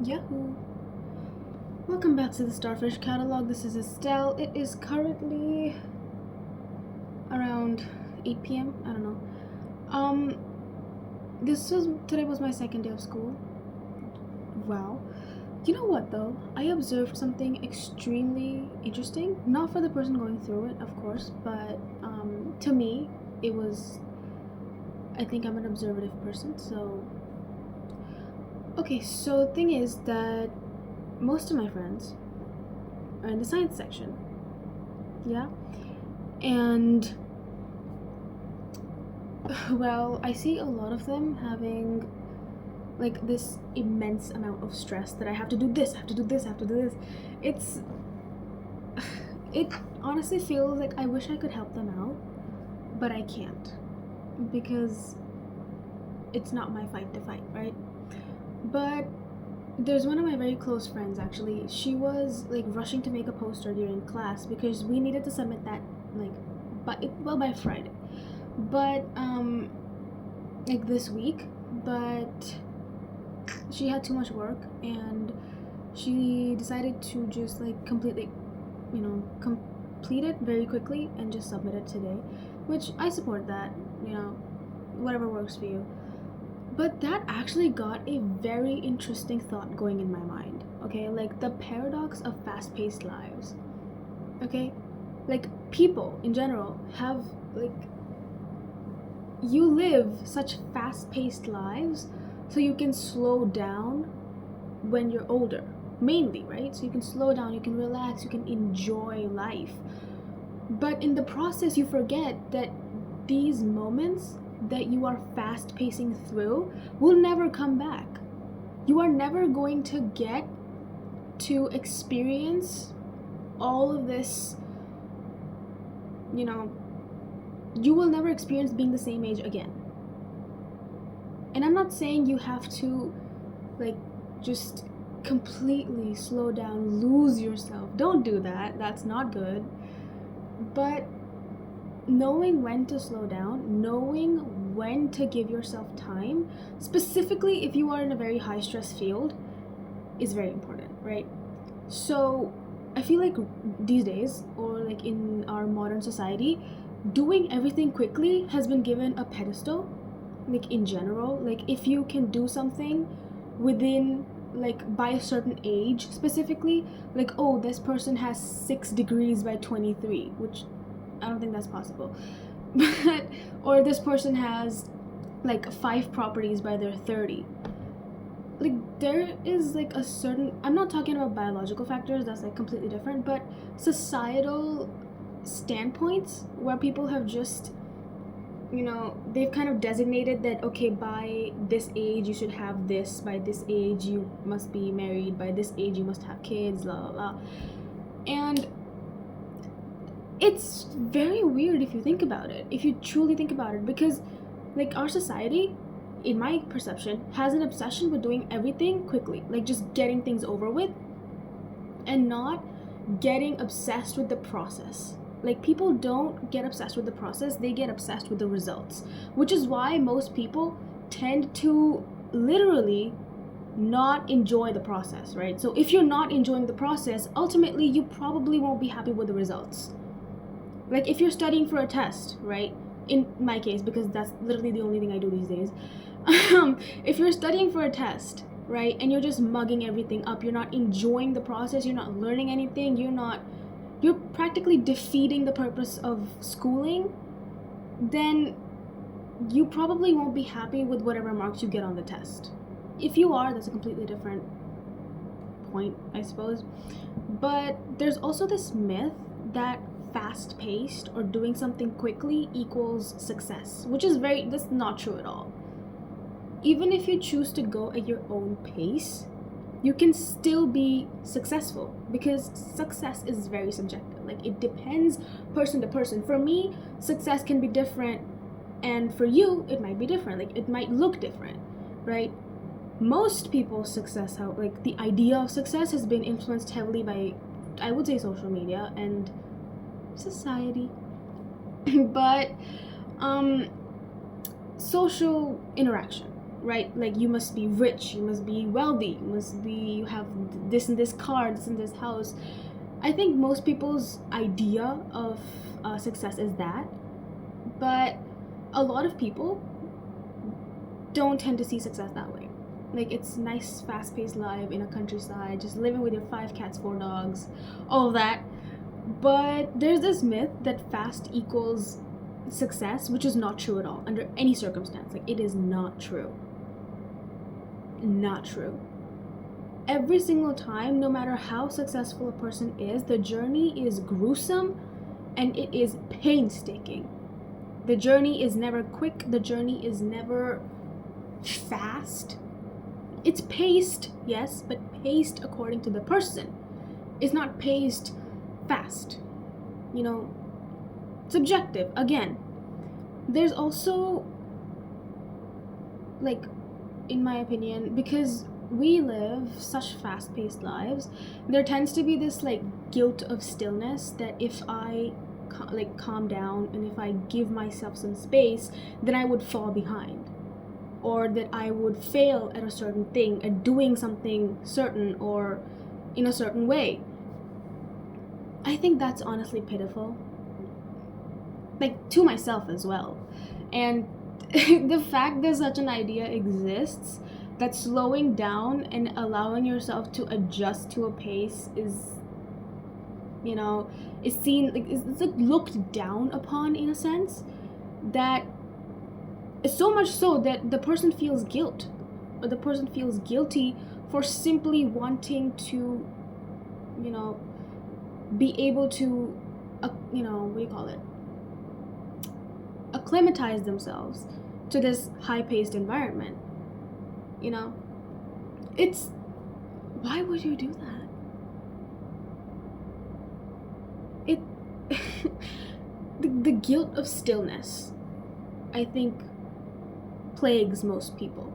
Yahoo! Welcome back to the Starfish Catalogue. This is Estelle. It is currently around 8 p.m. I don't know. Today was my second day of school. Wow. You know what though? I observed something extremely interesting. Not for the person going through it, of course, but to me, it was. I think I'm an observative person, so. Okay, so the thing is that most of my friends are in the science section. Yeah? And, well, I see a lot of them having like this immense amount of stress that I have to do this, I have to do this, I have to do this. It honestly feels like I wish I could help them out, but I can't because it's not my fight to fight, right? But there's one of my very close friends actually. She was like rushing to make a poster during class because we needed to submit that by Friday. But like this week, but she had too much work and she decided to just like complete it very quickly and just submit it today, which I support that, whatever works for you. But that actually got a very interesting thought going in my mind, okay? Like the paradox of fast-paced lives, okay? Like people in general have you live such fast-paced lives so you can slow down when you're older, mainly, right? So you can slow down, you can relax, you can enjoy life. But in the process, you forget that these moments that you are fast pacing through will never come back. You are never going to get to experience all of this, you will never experience being the same age again. And I'm not saying you have to just completely slow down, lose yourself. Don't do that. That's not good. But knowing when to slow down, knowing when to give yourself time, specifically if you are in a very high stress field, is very important, right? So I feel like these days, or like in our modern society, doing everything quickly has been given a pedestal, like in general. Like if you can do something within by a certain age specifically, like, oh, this person has 6 degrees by 23, which I don't think that's possible. But or this person has 5 properties by their 30. There is a certain, I'm not talking about biological factors, that's completely different, but societal standpoints where people have just they've kind of designated that, okay, by this age you should have this, by this age you must be married, by this age you must have kids, blah blah blah. And it's very weird if you think about it, if you truly think about it, because our society, in my perception, has an obsession with doing everything quickly, just getting things over with and not getting obsessed with the process. People don't get obsessed with the process, they get obsessed with the results, which is why most people tend to literally not enjoy the process, right? So if you're not enjoying the process, ultimately you probably won't be happy with the results. If you're studying for a test, right? In my case, because that's literally the only thing I do these days. If you're studying for a test, right, and you're just mugging everything up, you're not enjoying the process, you're not learning anything, you're practically defeating the purpose of schooling, then you probably won't be happy with whatever marks you get on the test. If you are, that's a completely different point, I suppose. But there's also this myth that fast-paced or doing something quickly equals success, which is that's not true at all. Even if you choose to go at your own pace, you can still be successful, because success is very subjective. It depends person to person. For me, success can be different, and for you, it might be different. It might look different, right? Most people's success, the idea of success has been influenced heavily by, I would say, social media and society. But social interaction, right? Like, you must be rich, you must be wealthy, you have this and this car, this and this house. I think most people's idea of success is that, but a lot of people don't tend to see success that way. Like, it's nice, fast-paced life in a countryside, just living with your 5 cats, 4 dogs, all of that. But there's this myth that fast equals success, which is not true at all, under any circumstance. Like, it is not true. Not true. Every single time, no matter how successful a person is, the journey is gruesome and it is painstaking. The journey is never quick. The journey is never fast. It's paced, yes, but paced according to the person. It's not paced fast. You know, subjective, again. There's also, like, in my opinion, because we live such fast-paced lives, there tends to be this, like, guilt of stillness that if I calm down and if I give myself some space, then I would fall behind, or that I would fail at a certain thing, at doing something certain or in a certain way. I think that's honestly pitiful, like, to myself as well. And the fact that such an idea exists, that slowing down and allowing yourself to adjust to a pace is, you know, is seen, like, it's like looked down upon in a sense, that so much so that the person feels guilt, or the person feels guilty for simply wanting to, you know, be able to, you know, what do you call it? Acclimatize themselves to this high-paced environment. You know, it's, why would you do that? It the guilt of stillness, I think, plagues most people,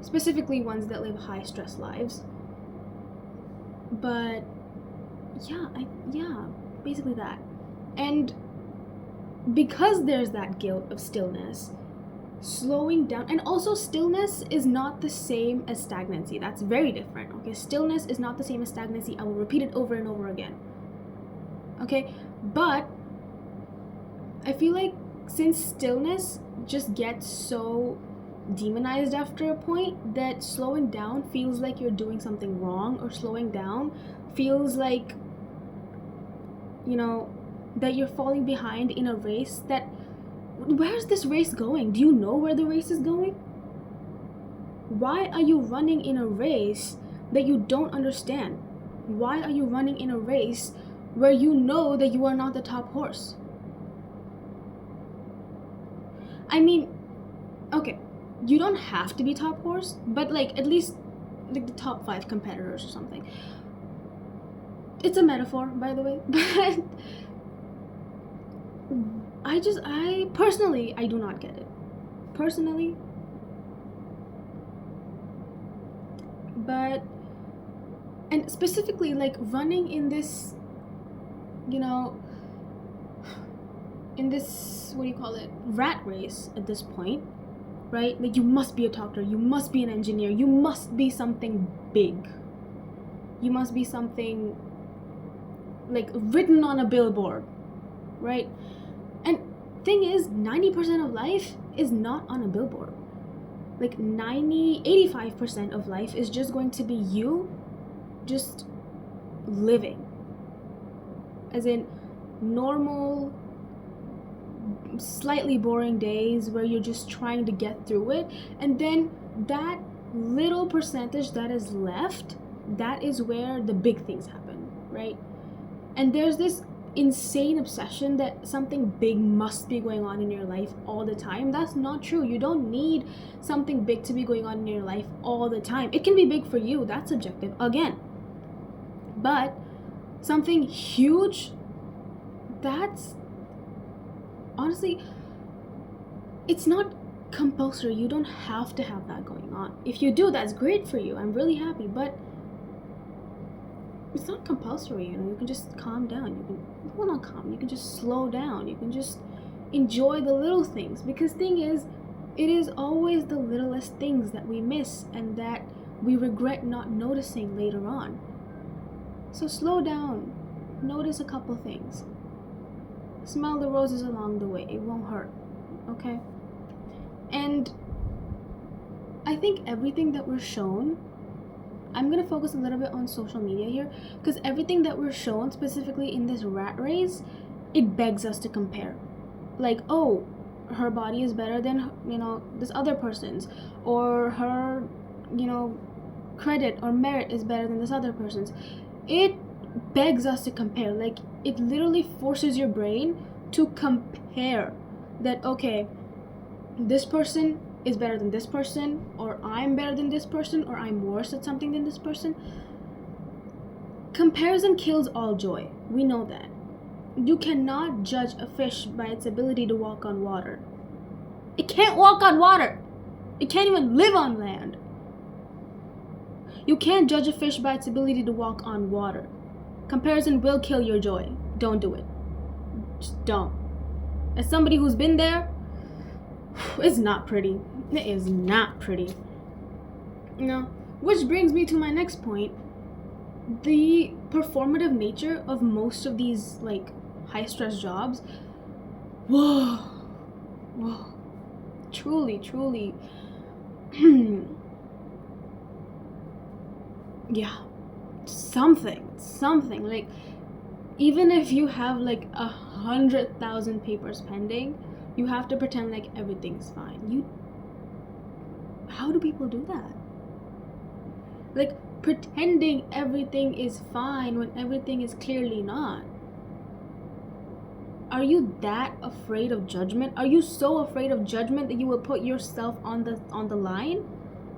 specifically ones that live high stress lives. But yeah, basically that. And because there's that guilt of stillness, slowing down, and also stillness is not the same as stagnancy. That's very different. Okay, stillness is not the same as stagnancy. I will repeat it over and over again. Okay, but I feel like since stillness just gets so demonized after a point, that slowing down feels like you're doing something wrong, or slowing down feels like, you know, that you're falling behind in a race that, where's this race going? Do you know where the race is going? Why are you running in a race that you don't understand? Why are you running in a race where you know that you are not the top horse? I mean, okay, you don't have to be top horse, but, like, at least, like, the top 5 competitors or something. It's a metaphor, by the way, but I personally, I do not get it. Personally. But, and specifically, like, running in this, you know, in this, what do you call it, rat race at this point, right? Like, you must be a doctor, you must be an engineer, you must be something big. You must be something, like, written on a billboard, right? And thing is, 90% of life is not on a billboard. Like, 85% of life is just going to be you just living. As in, normal, slightly boring days where you're just trying to get through it. And then that little percentage that is left, that is where the big things happen, right? And there's this insane obsession that something big must be going on in your life all the time. That's not true. You don't need something big to be going on in your life all the time. It can be big for you, that's subjective again. But something huge, that's, honestly, it's not compulsory. You don't have to have that going on. If you do, that's great for you. I'm really happy, but it's not compulsory, you know. You can just calm down. You can, well, not calm, you can just slow down. You can just enjoy the little things. Because thing is, It is always the littlest things that we miss and that we regret not noticing later on. So slow down, notice a couple things. Smell the roses along the way, it won't hurt, okay? And I think everything that we're shown, I'm gonna focus a little bit on social media here, because everything that we're shown, specifically in this rat race, it begs us to compare. Like, oh, her body is better than, this other person's, or her, credit or merit is better than this other person's. It begs us to compare. Like, it literally forces your brain to compare that, okay, this person is better than this person, or I'm better than this person, or I'm worse at something than this person. Comparison kills all joy. We know that. You cannot judge a fish by its ability to walk on water. It can't walk on water. It can't even live on land. You can't judge a fish by its ability to walk on water. Comparison will kill your joy. Don't do it. Just don't. As somebody who's been there, it's not pretty. It is not pretty. Which brings me to my next point. The performative nature of most of these, like, high-stress jobs. Whoa. Truly. Yeah. Something. Like, even if you have, like, 100,000 papers pending, you have to pretend like everything's fine. How do people do that? Like, pretending everything is fine when everything is clearly not. Are you that afraid of judgment? Are you so afraid of judgment that you will put yourself on the line?